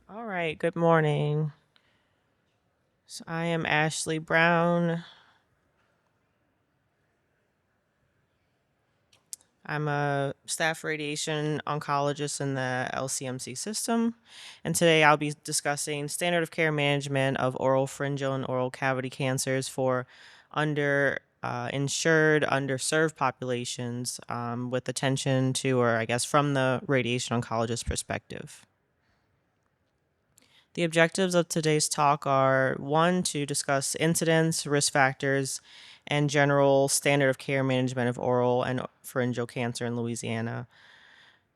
All right, good morning. So I am Ashley Brown. I'm a staff radiation oncologist in the LCMC system, and today I'll be discussing standard of care management of oral pharyngeal and oral cavity cancers for insured, underserved populations with attention to, or I guess from the radiation oncologist perspective. The objectives of today's talk are one, to discuss incidence, risk factors, and general standard of care management of oral and pharyngeal cancer in Louisiana.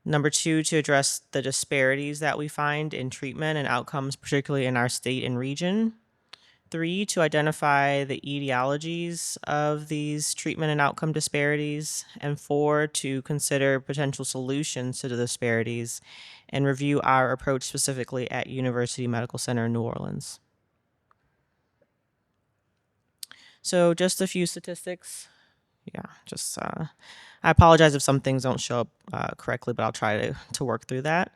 Number two, to address the disparities that we find in treatment and outcomes, particularly in our state and region. Three, to identify the etiologies of these treatment and outcome disparities. And four, to consider potential solutions to the disparities and review our approach specifically at University Medical Center in New Orleans. So just a few statistics. I apologize if some things don't show up correctly, but I'll try to work through that.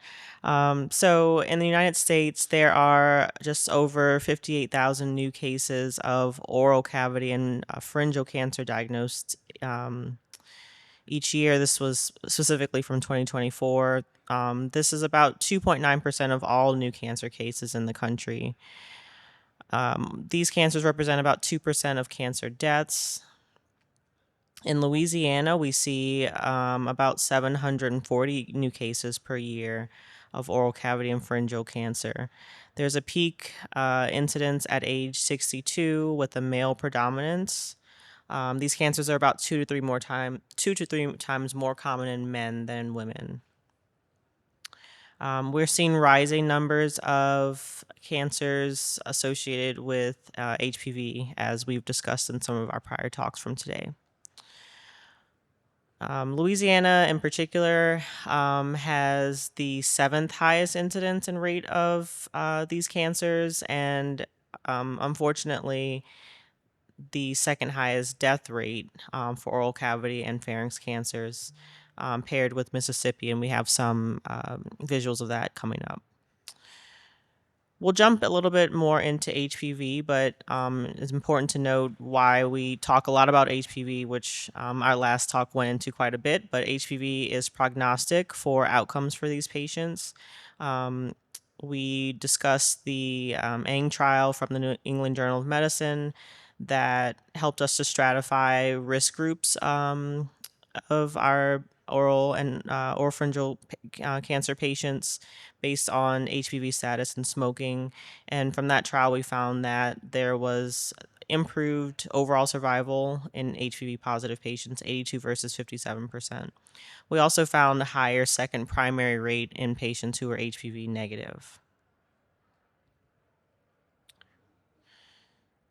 So in the United States, there are just over 58,000 new cases of oral cavity and pharyngeal cancer diagnosed each year. This was specifically from 2024. This is about 2.9% of all new cancer cases in the country. These cancers represent about 2% of cancer deaths. In Louisiana, we see about 740 new cases per year of oral cavity and pharyngeal cancer. There's a peak incidence at age 62 with a male predominance. These cancers are about two to three times more common in men than women. We're seeing rising numbers of cancers associated with HPV, as we've discussed in some of our prior talks from today. Louisiana in particular has the seventh highest incidence and rate of these cancers, and unfortunately the second highest death rate for oral cavity and pharynx cancers, paired with Mississippi, and we have some visuals of that coming up. We'll jump a little bit more into HPV, but it's important to note why we talk a lot about HPV, which our last talk went into quite a bit, but HPV is prognostic for outcomes for these patients. We discussed the ANG trial from the New England Journal of Medicine that helped us to stratify risk groups of our oral and oropharyngeal cancer patients based on HPV status and smoking. And from that trial, we found that there was improved overall survival in HPV positive patients, 82 versus 57%. We also found a higher second primary rate in patients who were HPV negative.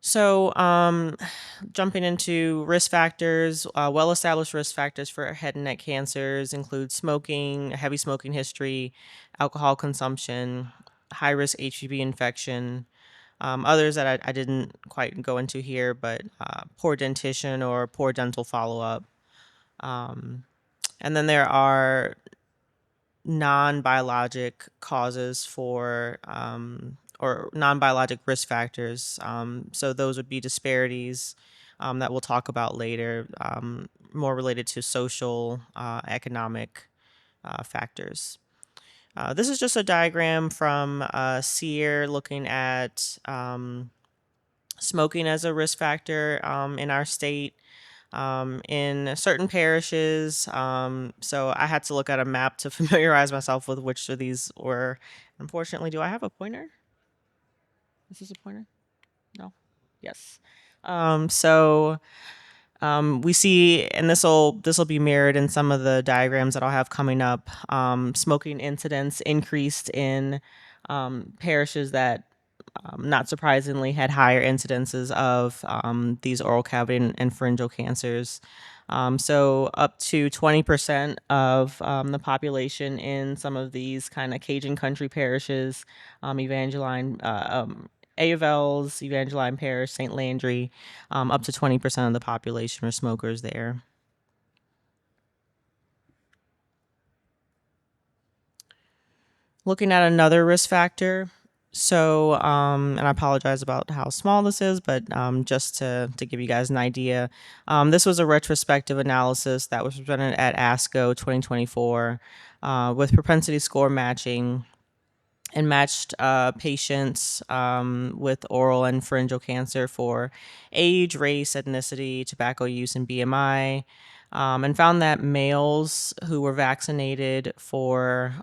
So jumping into risk factors, well-established risk factors for head and neck cancers include smoking, a heavy smoking history, alcohol consumption, high-risk HPV infection, others that I didn't quite go into here, but poor dentition or poor dental follow-up. And then there are non-biologic causes for or non-biologic risk factors. So those would be disparities that we'll talk about later, more related to social, economic factors. This is just a diagram from SEER looking at smoking as a risk factor in our state. In certain parishes. So I had to look at a map to familiarize myself with which of these were. Unfortunately, do I have a pointer? Is this a pointer? No? Yes. We see, and this will be mirrored in some of the diagrams that I'll have coming up. Smoking incidence increased in parishes that, not surprisingly, had higher incidences of these oral cavity and pharyngeal cancers. So up to 20% of the population in some of these kind of Cajun country parishes, Evangeline, Avels, Evangeline Parish, St. Landry, up to 20% of the population are smokers there. Looking at another risk factor, so and I apologize about how small this is, but just to give you guys an idea, this was a retrospective analysis that was presented at ASCO 2024 with propensity score matching and matched patients with oral and pharyngeal cancer for age, race, ethnicity, tobacco use, and BMI, and found that males who were vaccinated for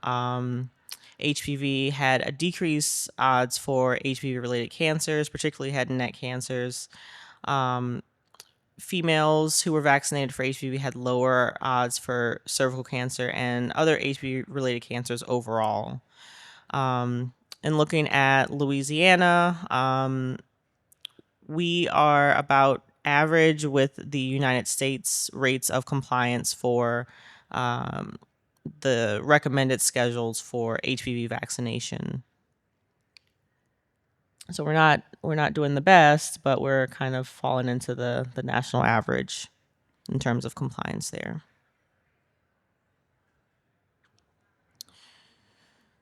HPV had a decreased odds for HPV-related cancers, particularly head and neck cancers. Females who were vaccinated for HPV had lower odds for cervical cancer and other HPV-related cancers overall. And looking at Louisiana, we are about average with the United States rates of compliance for um, the recommended schedules for HPV vaccination. So we're not doing the best, but we're kind of falling into the national average in terms of compliance there.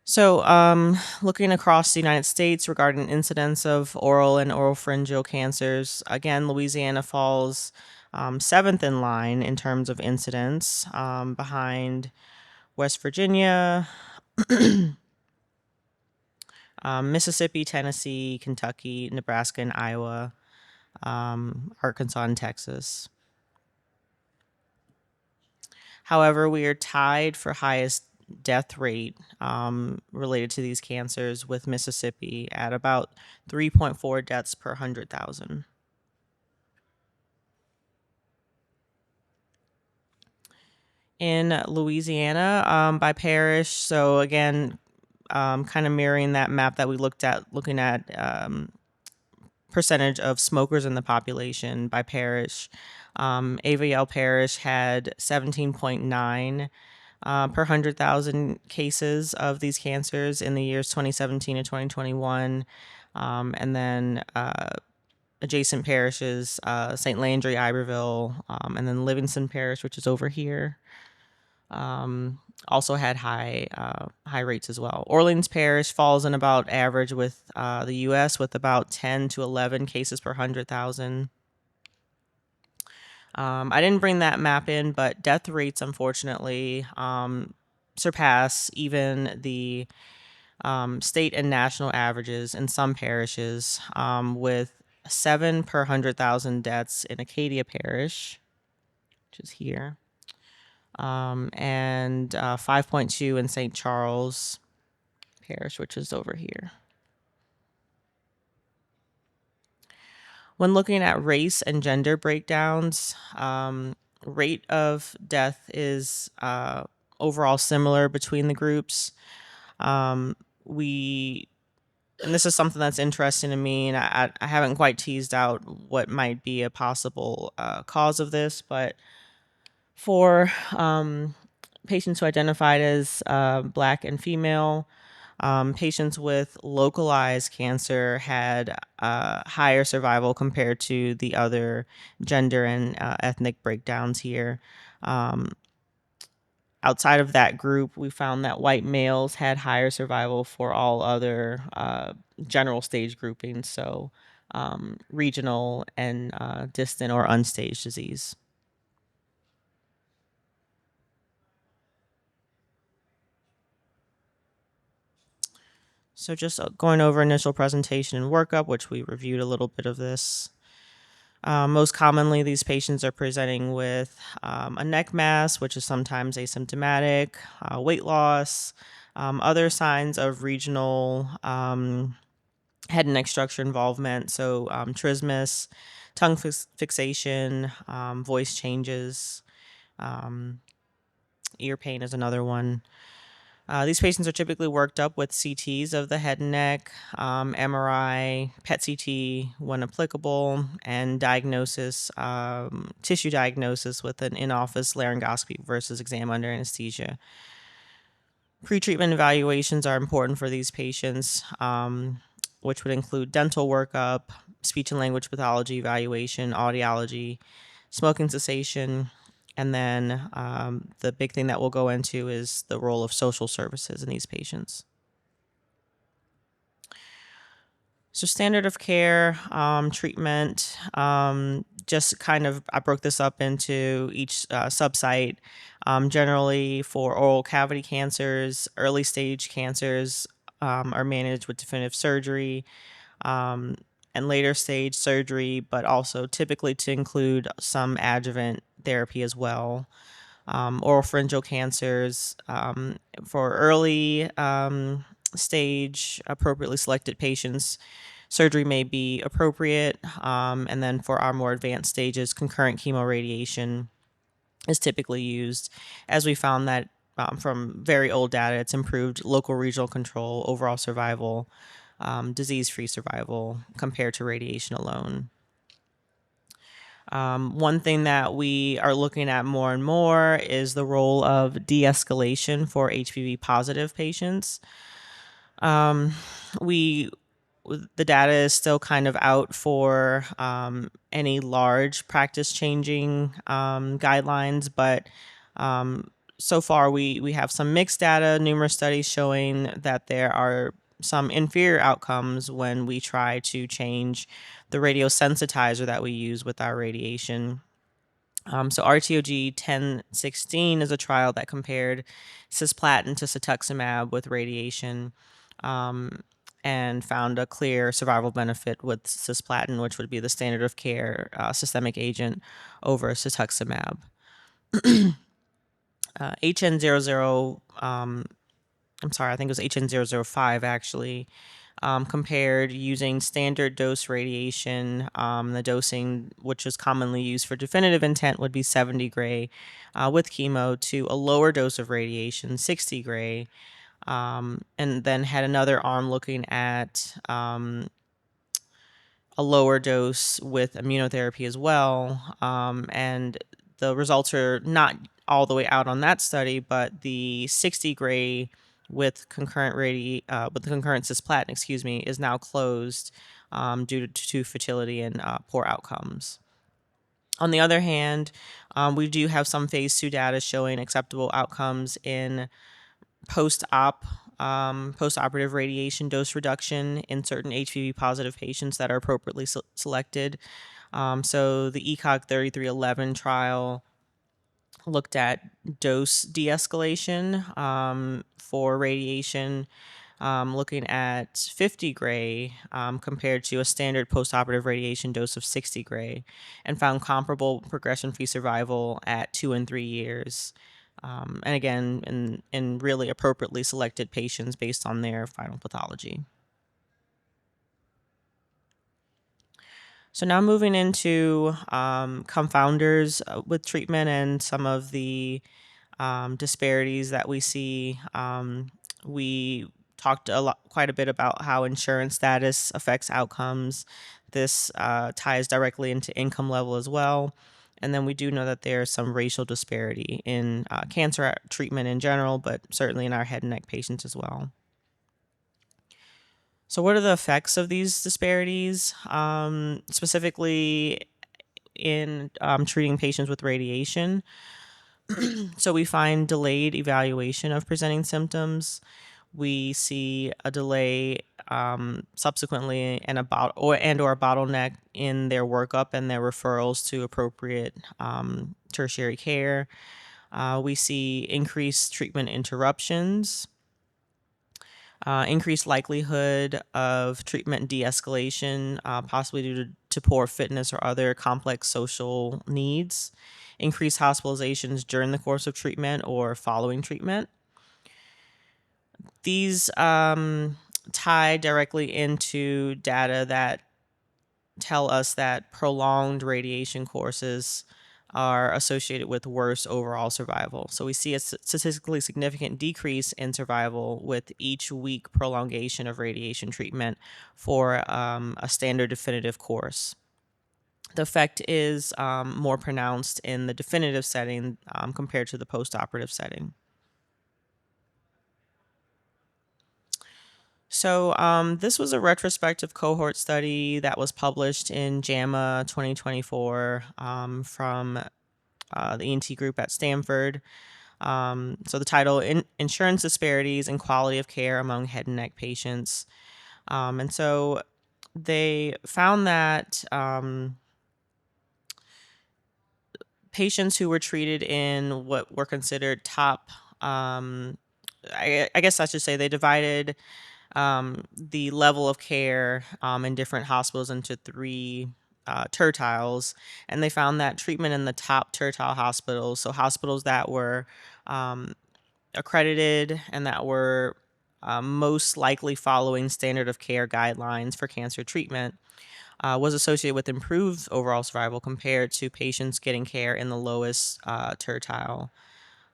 So, looking across the United States regarding incidence of oral and oropharyngeal cancers, again, Louisiana falls seventh in line in terms of incidence, behind West Virginia, Mississippi, Tennessee, Kentucky, Nebraska, and Iowa, Arkansas, and Texas. However, we are tied for highest death rate related to these cancers with Mississippi at about 3.4 deaths per 100,000. In Louisiana, by parish, so again, kind of mirroring that map that we looked at, looking at percentage of smokers in the population by parish. AVL parish had 17.9 per 100,000 cases of these cancers in the years 2017 to 2021. And then adjacent parishes, St. Landry, Iberville, and then Livingston Parish, which is over here, also had high rates as well. Orleans Parish falls in about average with the U.S. with about 10 to 11 cases per 100,000. I didn't bring that map in, but death rates, unfortunately, surpass even the state and national averages in some parishes, with 7 per 100,000 deaths in Acadia Parish, which is here, and 5.2 in St. Charles Parish, which is over here. When looking at race and gender breakdowns, rate of death is overall similar between the groups. We and this is something that's interesting to me, and I haven't quite teased out what might be a possible cause of this, but for patients who identified as Black and female, patients with localized cancer had higher survival compared to the other gender and ethnic breakdowns here. Outside of that group, we found that white males had higher survival for all other general stage groupings, so regional and distant or unstaged disease. So just going over initial presentation and workup, which we reviewed a little bit of this. Most commonly, these patients are presenting with a neck mass, which is sometimes asymptomatic, weight loss, other signs of regional head and neck structure involvement, so trismus, tongue fixation, voice changes, ear pain is another one. These patients are typically worked up with CTs of the head and neck, MRI, PET CT when applicable, and diagnosis, tissue diagnosis with an in-office laryngoscopy versus exam under anesthesia. Pre-treatment evaluations are important for these patients, which would include dental workup, speech and language pathology evaluation, audiology, smoking cessation, and then the big thing that we'll go into is the role of social services in these patients. So standard of care treatment, just kind of, I broke this up into each subsite. Generally for oral cavity cancers, early stage cancers are managed with definitive surgery um, and later stage surgery, but also typically to include some adjuvant therapy as well. Oropharyngeal cancers for early stage appropriately selected patients, surgery may be appropriate. And then for our more advanced stages, concurrent chemoradiation is typically used, as we found that from very old data, it's improved local regional control, overall survival, disease-free survival compared to radiation alone. One thing that we are looking at more and more is the role of de-escalation for HPV positive patients. We the data is still kind of out for any large practice changing guidelines, but so far we have some mixed data, numerous studies showing that there are some inferior outcomes when we try to change the radiosensitizer that we use with our radiation. So RTOG 1016 is a trial that compared cisplatin to cetuximab with radiation and found a clear survival benefit with cisplatin, which would be the standard of care systemic agent, over cetuximab. HN00, I'm sorry, I think it was HN005 actually, compared using standard dose radiation. The dosing, which is commonly used for definitive intent, would be 70 gray with chemo, to a lower dose of radiation, 60 gray, and then had another arm looking at a lower dose with immunotherapy as well. And the results are not all the way out on that study, but the 60 gray with concurrent with the concurrent cisplatin, excuse me, is now closed due to fertility and poor outcomes. On the other hand, we do have some phase 2 data showing acceptable outcomes in postoperative radiation dose reduction in certain HPV positive patients that are appropriately selected. So the ECOG 3311 trial looked at dose de-escalation for radiation, looking at 50 gray compared to a standard postoperative radiation dose of 60 gray, and found comparable progression-free survival at 2 and 3 years. And again, in really appropriately selected patients based on their final pathology. So now moving into confounders with treatment and some of the disparities that we see. We talked quite a bit about how insurance status affects outcomes. This ties directly into income level as well. And then we do know that there's some racial disparity in cancer treatment in general, but certainly in our head and neck patients as well. So what are the effects of these disparities? Specifically in treating patients with radiation. So we find delayed evaluation of presenting symptoms. We see a delay subsequently and a bottleneck in their workup and their referrals to appropriate tertiary care. We see increased treatment interruptions, increased likelihood of treatment de-escalation, possibly due to poor fitness or other complex social needs, increased hospitalizations during the course of treatment or following treatment. These tie directly into data that tell us that prolonged radiation courses are associated with worse overall survival. So we see a statistically significant decrease in survival with each week prolongation of radiation treatment for a standard definitive course. The effect is more pronounced in the definitive setting compared to the postoperative setting. So this was a retrospective cohort study that was published in JAMA 2024 from the ENT group at Stanford. So the title, Insurance Disparities and Quality of Care Among Head and Neck Patients. And so they found that patients who were treated in what were considered top, I guess I should say they divided the level of care in different hospitals into three tertiles, and they found that treatment in the top tertile hospitals, so hospitals that were um, accredited and that were most likely following standard of care guidelines for cancer treatment, was associated with improved overall survival compared to patients getting care in the lowest tertile.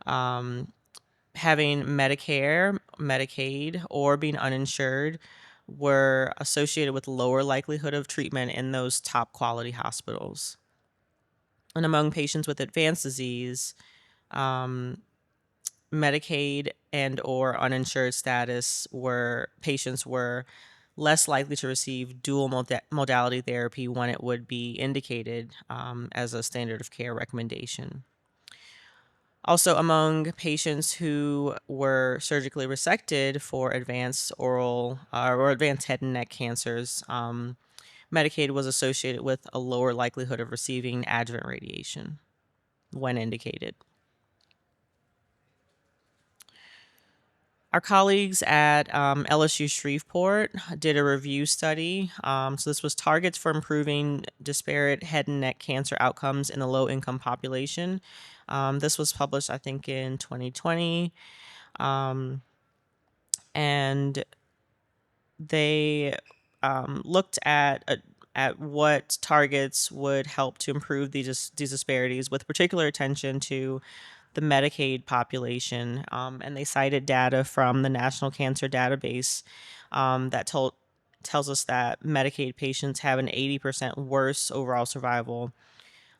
Um, Having Medicare, Medicaid, or being uninsured were associated with lower likelihood of treatment in those top quality hospitals. And among patients with advanced disease, um, Medicaid and or uninsured status were patients were less likely to receive dual modality therapy when it would be indicated as a standard of care recommendation. Also, among patients who were surgically resected for advanced oral or advanced head and neck cancers, Medicaid was associated with a lower likelihood of receiving adjuvant radiation when indicated. Our colleagues at LSU Shreveport did a review study. So this was targets for improving disparate head and neck cancer outcomes in the low income population. This was published, I think, in 2020. Um, and they looked at what targets would help to improve these disparities, with particular attention to the Medicaid population, and they cited data from the National Cancer Database that tells us that Medicaid patients have an 80% worse overall survival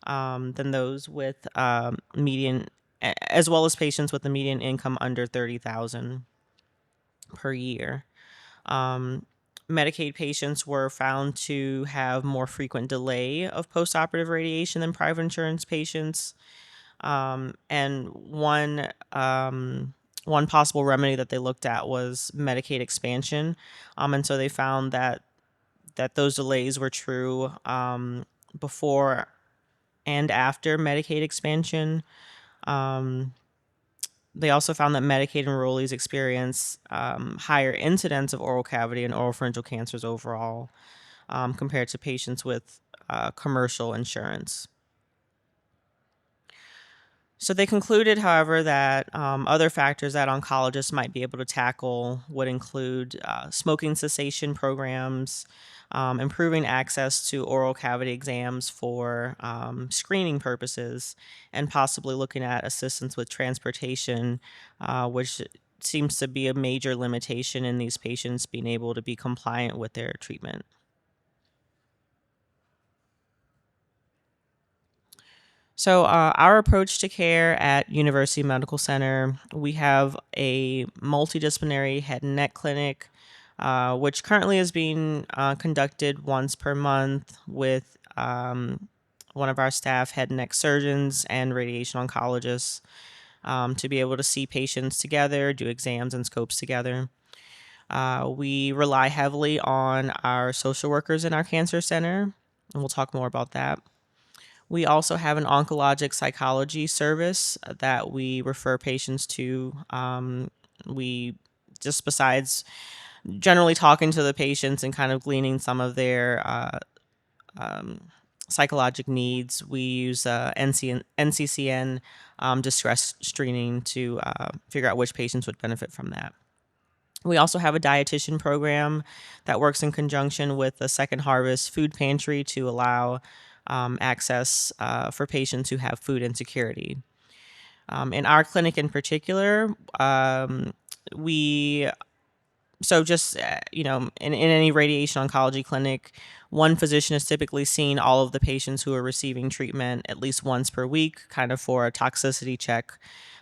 than those with median, as well as patients with a median income under 30,000 per year. Um, Medicaid patients were found to have more frequent delay of postoperative radiation than private insurance patients. And one possible remedy that they looked at was Medicaid expansion. And so they found that those delays were true before and after Medicaid expansion. Um, They also found that Medicaid enrollees experience higher incidence of oral cavity and oropharyngeal cancers overall compared to patients with commercial insurance. So they concluded, however, that other factors that oncologists might be able to tackle would include smoking cessation programs, improving access to oral cavity exams for screening purposes, and possibly looking at assistance with transportation, which seems to be a major limitation in these patients being able to be compliant with their treatment. So, our approach to care at University Medical Center, we have a multidisciplinary head and neck clinic, which currently is being conducted once per month with one of our staff head and neck surgeons and radiation oncologists to be able to see patients together, do exams and scopes together. We rely heavily on our social workers in our cancer center, and we'll talk more about that. We also have an oncologic psychology service that we refer patients to. We just besides generally talking to the patients and kind of gleaning some of their psychologic needs, we use NCCN distress screening to figure out which patients would benefit from that. We also have a dietitian program that works in conjunction with the Second Harvest Food Pantry to allow access for patients who have food insecurity. In our clinic in particular, we so just in any radiation oncology clinic, one physician is typically seeing all of the patients who are receiving treatment at least once per week, kind of for a toxicity check.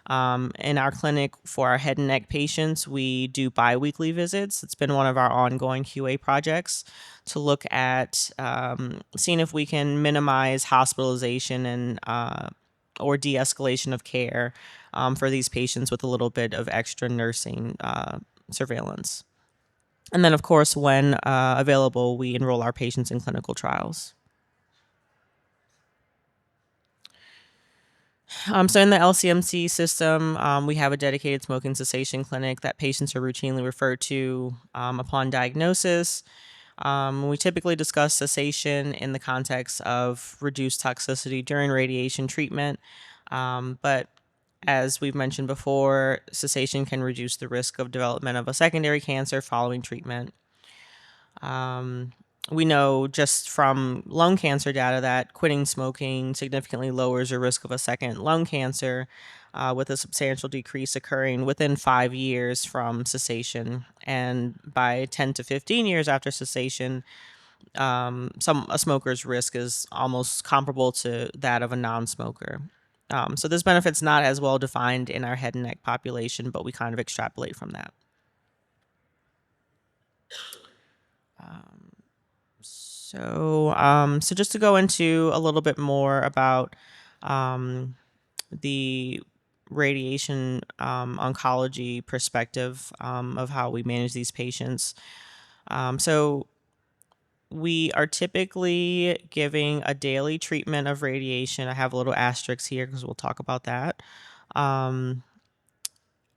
In our clinic for our head and neck patients, we do biweekly visits. It's been one of our ongoing QA projects to look at seeing if we can minimize hospitalization and or de-escalation of care for these patients with a little bit of extra nursing surveillance. And then, of course, when available, we enroll our patients in clinical trials. So in the LCMC system, we have a dedicated smoking cessation clinic that patients are routinely referred to upon diagnosis. We typically discuss cessation in the context of reduced toxicity during radiation treatment, but as we've mentioned before, cessation can reduce the risk of development of a secondary cancer following treatment. We know just from lung cancer data that quitting smoking significantly lowers your risk of a second lung cancer, with a substantial decrease occurring within 5 years from cessation. And by 10 to 15 years after cessation, a smoker's risk is almost comparable to that of a non-smoker. So this benefit's not as well defined in our head and neck population, but we kind of extrapolate from that. So just to go into a little bit more about the radiation oncology perspective of how we manage these patients. So we are typically giving a daily treatment of radiation. I have a little asterisk here because we'll talk about that.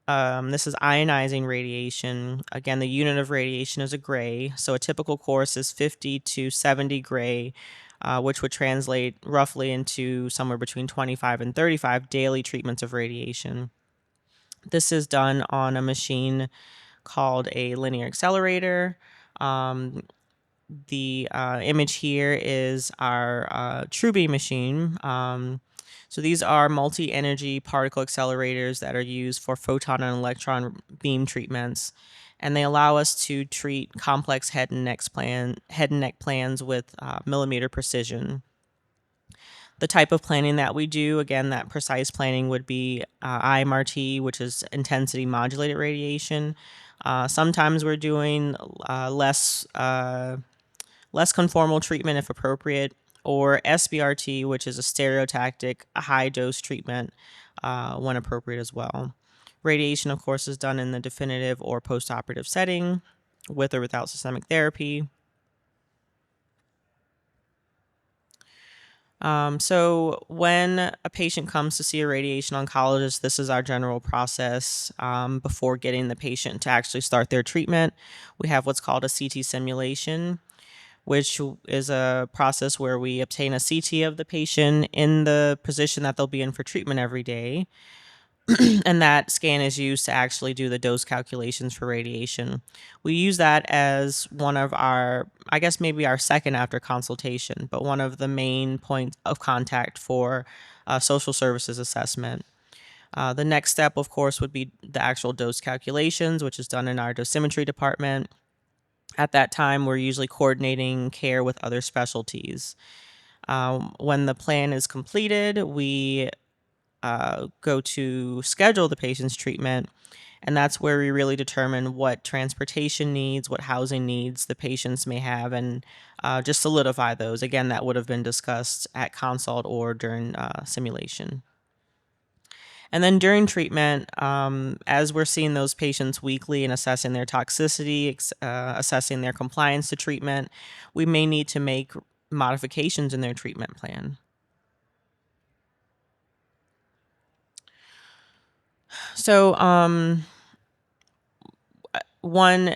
This is ionizing radiation. Again, the unit of radiation is a gray. So a typical course is 50 to 70 gray, which would translate roughly into somewhere between 25 and 35 daily treatments of radiation. This is done on a machine called a linear accelerator. The image here is our TrueBeam machine. So these are multi-energy particle accelerators that are used for photon and electron beam treatments, and they allow us to treat complex head and neck plans with millimeter precision. The type of planning that we do, again, that precise planning would be IMRT, which is intensity modulated radiation. Sometimes we're doing less conformal treatment if appropriate, or SBRT, which is a stereotactic high dose treatment when appropriate as well. Radiation, of course, is done in the definitive or postoperative setting with or without systemic therapy. So when a patient comes to see a radiation oncologist, this is our general process before getting the patient to actually start their treatment. We have what's called a CT simulation, which is a process where we obtain a CT of the patient in the position that they'll be in for treatment every day. And that scan is used to actually do the dose calculations for radiation. We use that as one of our, I guess maybe our second after consultation, but one of the main points of contact for social services assessment. The next step, of course, would be the actual dose calculations, which is done in our dosimetry department. At that time, we're usually coordinating care with other specialties. When the plan is completed, we go to schedule the patient's treatment, and that's where we really determine what transportation needs, what housing needs the patients may have, and just solidify those. Again, that would have been discussed at consult or during simulation. And then during treatment, as we're seeing those patients weekly and assessing their toxicity, assessing their compliance to treatment, we may need to make modifications in their treatment plan. So, one,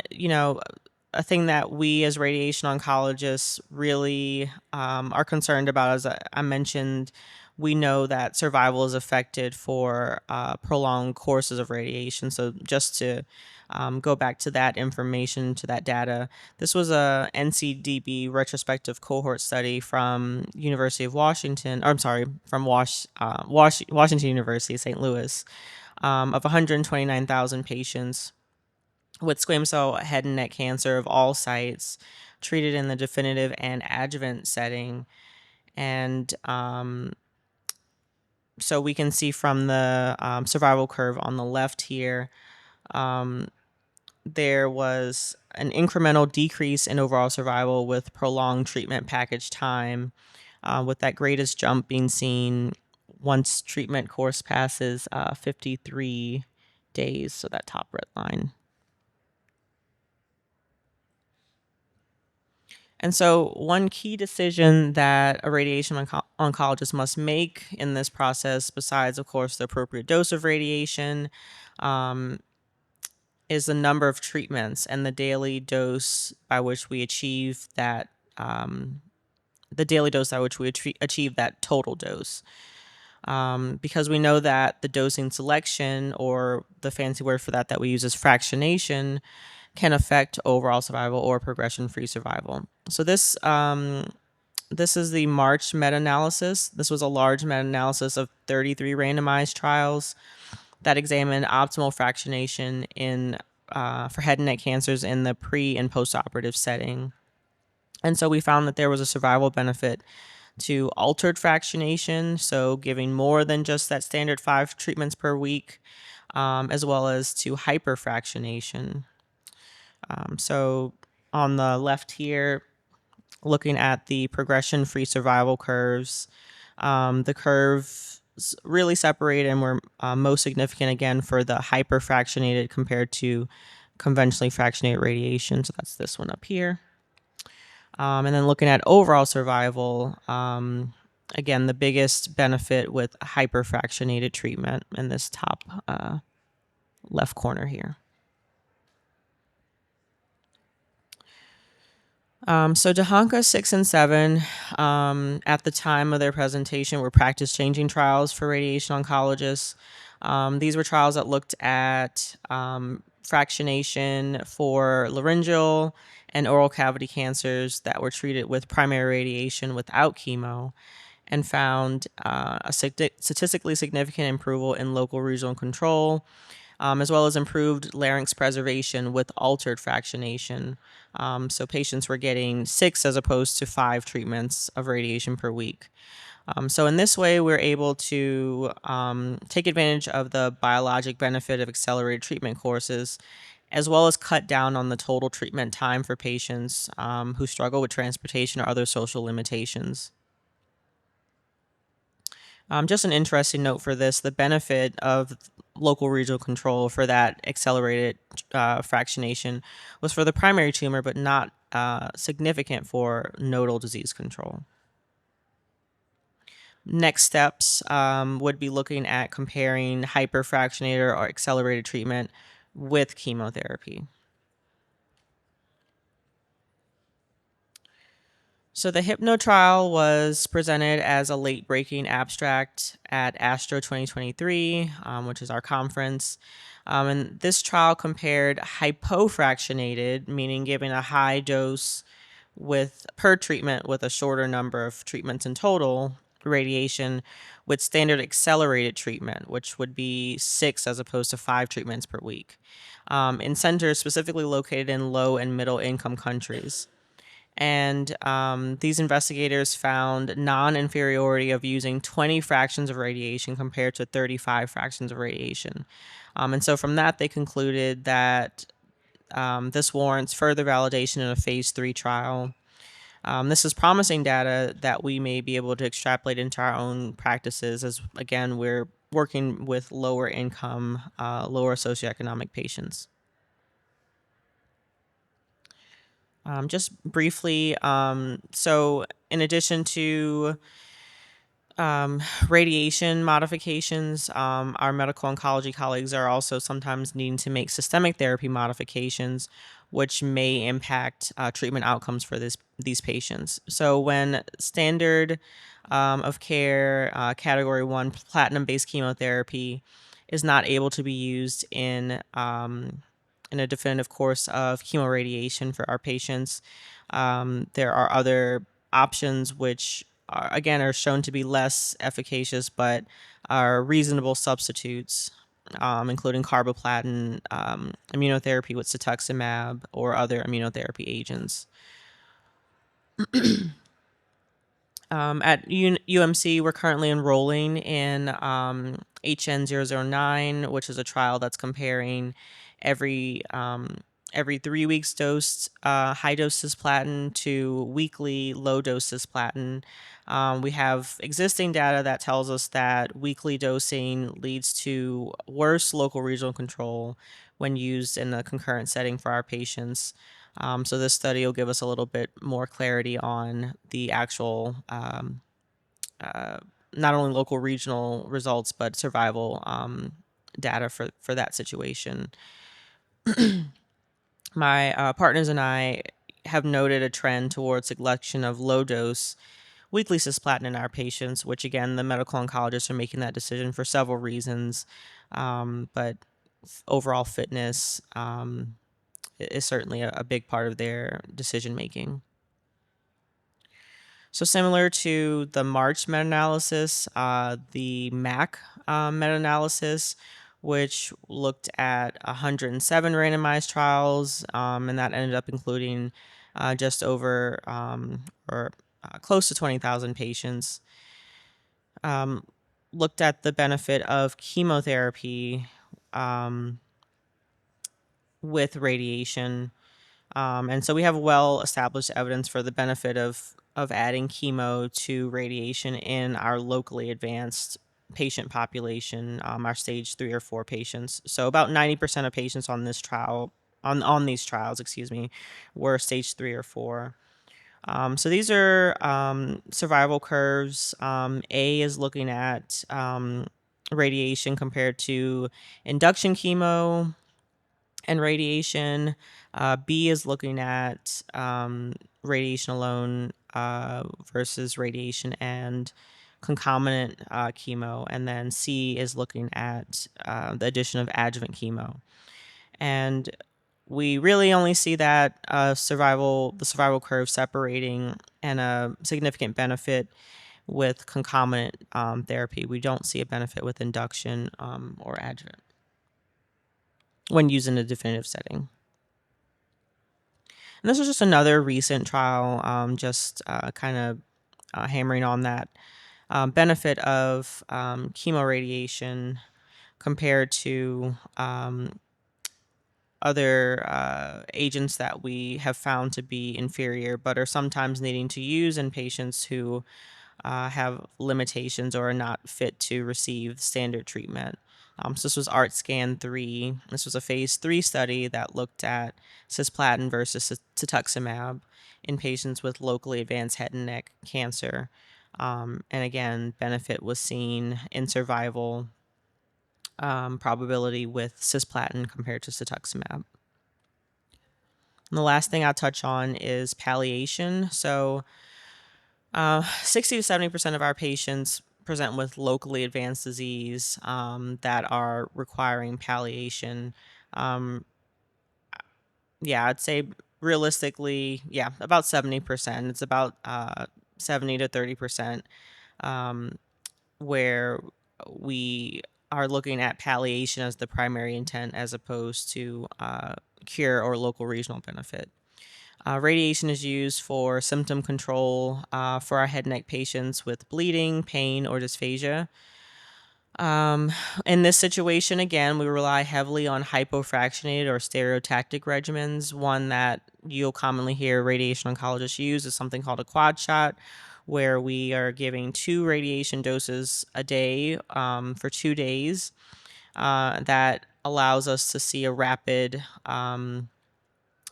a thing that we as radiation oncologists really are concerned about, as I mentioned, we know that survival is affected for prolonged courses of radiation. So just to go back to that information, to that data, this was a NCDB retrospective cohort study from University of Washington, or I'm sorry, from Washington University, St. Louis, of 129,000 patients with squamous cell head and neck cancer of all sites, treated in the definitive and adjuvant setting. And so we can see from the survival curve on the left here, there was an incremental decrease in overall survival with prolonged treatment package time, with that greatest jump being seen once treatment course passes 53 days, so that top red line. And so, one key decision that a radiation oncologist must make in this process, besides, of course, the appropriate dose of radiation, um, is the number of treatments and the daily dose by which we achieve that. The daily dose by which we achieve that total dose. Because we know that the dosing selection, or the fancy word for that we use is fractionation, can affect overall survival or progression-free survival. So this is the March meta-analysis. This was a large meta-analysis of 33 randomized trials that examined optimal fractionation for head and neck cancers in the pre and post-operative setting. And so we found that there was a survival benefit to altered fractionation, so giving more than just that standard 5 treatments per week, as well as to hyperfractionation. So on the left here, looking at the progression-free survival curves, the curves really separate and were most significant again for the hyperfractionated compared to conventionally fractionated radiation. So that's this one up here. And then looking at overall survival, again, the biggest benefit with hyperfractionated treatment in this top left corner here. So Dahanka 6 and 7, at the time of their presentation, were practice-changing trials for radiation oncologists. These were trials that looked at fractionation for laryngeal and oral cavity cancers that were treated with primary radiation without chemo, and found a statistically significant improvement in local regional control, as well as improved larynx preservation with altered fractionation. So patients were getting 6 as opposed to 5 treatments of radiation per week. So in this way, we're able to take advantage of the biologic benefit of accelerated treatment courses, as well as cut down on the total treatment time for patients who struggle with transportation or other social limitations. Just an interesting note for this, the benefit of local regional control for that accelerated fractionation was for the primary tumor, but not significant for nodal disease control. Next steps would be looking at comparing hyperfractionated or accelerated treatment with chemotherapy. So the Hypno trial was presented as a late-breaking abstract at ASTRO 2023, which is our conference. And this trial compared hypofractionated, meaning giving a high dose per treatment with a shorter number of treatments in total, radiation, with standard accelerated treatment, which would be 6 as opposed to 5 treatments per week, in centers specifically located in low and middle income countries. And these investigators found non-inferiority of using 20 fractions of radiation compared to 35 fractions of radiation. And so from that, they concluded that this warrants further validation in a phase 3 trial. This is promising data that we may be able to extrapolate into our own practices, as, again, we're working with lower income, lower socioeconomic patients. Just briefly, so in addition to radiation modifications, our medical oncology colleagues are also sometimes needing to make systemic therapy modifications, which may impact treatment outcomes for these patients. So when standard of care category 1 platinum-based chemotherapy is not able to be used in a definitive course of chemoradiation for our patients, there are other options which are shown to be less efficacious but are reasonable substitutes, including carboplatin, immunotherapy with cetuximab, or other immunotherapy agents. At UMC, we're currently enrolling in HN009, which is a trial that's comparing every 3 weeks dosed high dose cisplatin to weekly low dose cisplatin. We have existing data that tells us that weekly dosing leads to worse local regional control when used in a concurrent setting for our patients. So this study will give us a little bit more clarity on the actual not only local regional results, but survival data for that situation. My partners and I have noted a trend towards selection of low dose weekly cisplatin in our patients, which again, the medical oncologists are making that decision for several reasons. But overall fitness is certainly a big part of their decision making. So similar to the March meta-analysis, the MAC meta-analysis, which looked at 107 randomized trials, and that ended up including just over or close to 20,000 patients, looked at the benefit of chemotherapy with radiation. And so we have well-established evidence for the benefit of adding chemo to radiation in our locally advanced patient population, our stage 3 or 4 patients. So about 90% of patients on this trial, on these trials, were stage 3 or 4. So these are survival curves. A is looking at radiation compared to induction chemo and radiation. B is looking at radiation alone versus radiation and concomitant chemo. And then C is looking at the addition of adjuvant chemo. And we really only see that the survival curve separating and a significant benefit with concomitant therapy. We don't see a benefit with induction or adjuvant when used in a definitive setting. And this is just another recent trial, just kind of hammering on that benefit of chemoradiation compared to other agents that we have found to be inferior, but are sometimes needing to use in patients who have limitations or are not fit to receive standard treatment. So this was ART-SCAN 3. This was a phase 3 study that looked at cisplatin versus cetuximab in patients with locally advanced head and neck cancer. And again, benefit was seen in survival probability with cisplatin compared to cetuximab. And the last thing I'll touch on is palliation. So 60 to 70% of our patients present with locally advanced disease that are requiring palliation. I'd say realistically, about 70%. It's about 70 to 30% where we are looking at palliation as the primary intent as opposed to cure or local regional benefit. Radiation is used for symptom control for our head and neck patients with bleeding, pain, or dysphagia. In this situation, again, we rely heavily on hypofractionated or stereotactic regimens. One that you'll commonly hear radiation oncologists use is something called a quad shot, where we are giving 2 radiation doses a day for 2 days. That allows us to see a rapid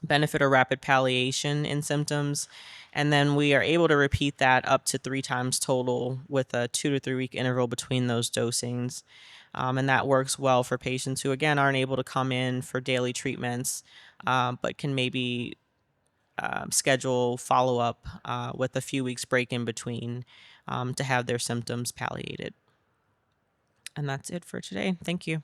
benefit or rapid palliation in symptoms. And then we are able to repeat that up to 3 times total with a 2 to 3 week interval between those dosings. And that works well for patients who, again, aren't able to come in for daily treatments, but can maybe schedule follow-up with a few weeks break in between to have their symptoms palliated. And that's it for today. Thank you.